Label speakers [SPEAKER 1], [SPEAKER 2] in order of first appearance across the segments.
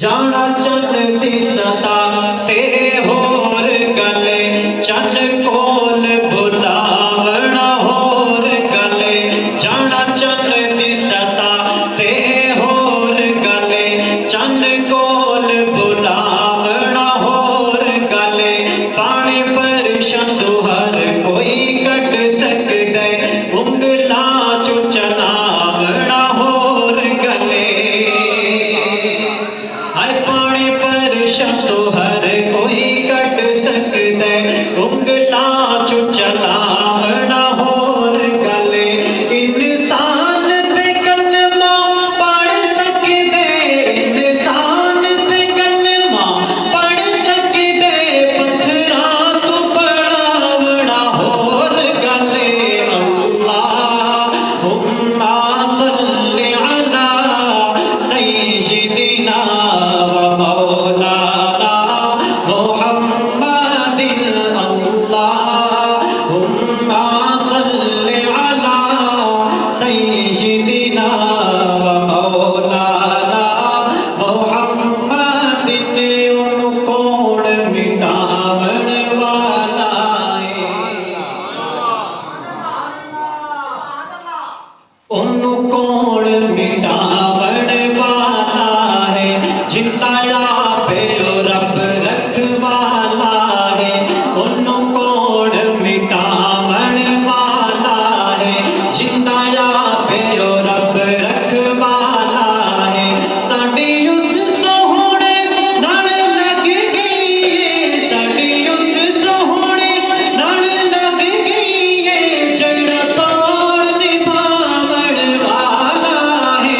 [SPEAKER 1] جانا چلتی ستاتے ہور گلے چل کول بلاونا ہور گلے جانا چلتی ستاتے ہور گلے چل کول بلاونا ہور گلے پانی پر شندو ہر کوئی کٹ سکدے انگلاں چو چلاونا ہور گلے پانی پر شندو ہر کوئی کٹ سکدے انگلاں چو چلاونا ہور گلے انسان تے کلمہ پڑھ سکدے انسان تے کلمہ پڑھ سکدے پتھراں تو پڑھاونا ہور گلے اللہم صلی علی سیدنا انہوں کون مٹاون والا ہے جنتا یا پیو رب رکھوالا ہے انہوں کون مٹاون والا ہے جنتا یا پیو رب رکھوالا ہے ساڈی اس سوہنے نال لگ گئی ہے ساڈی اس سوہنے نال لگ گئی ہے جڑا توڑ نبھاون والا ہے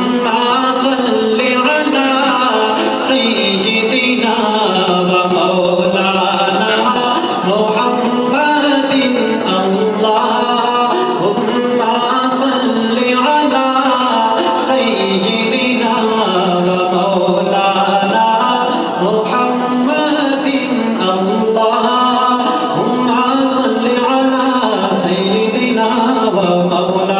[SPEAKER 1] اللہم صلی علی سیدنا و مولانا محمد اللہم صلی علی سیدنا و مولانا محمد اللہم صلی علی سیدنا و مولانا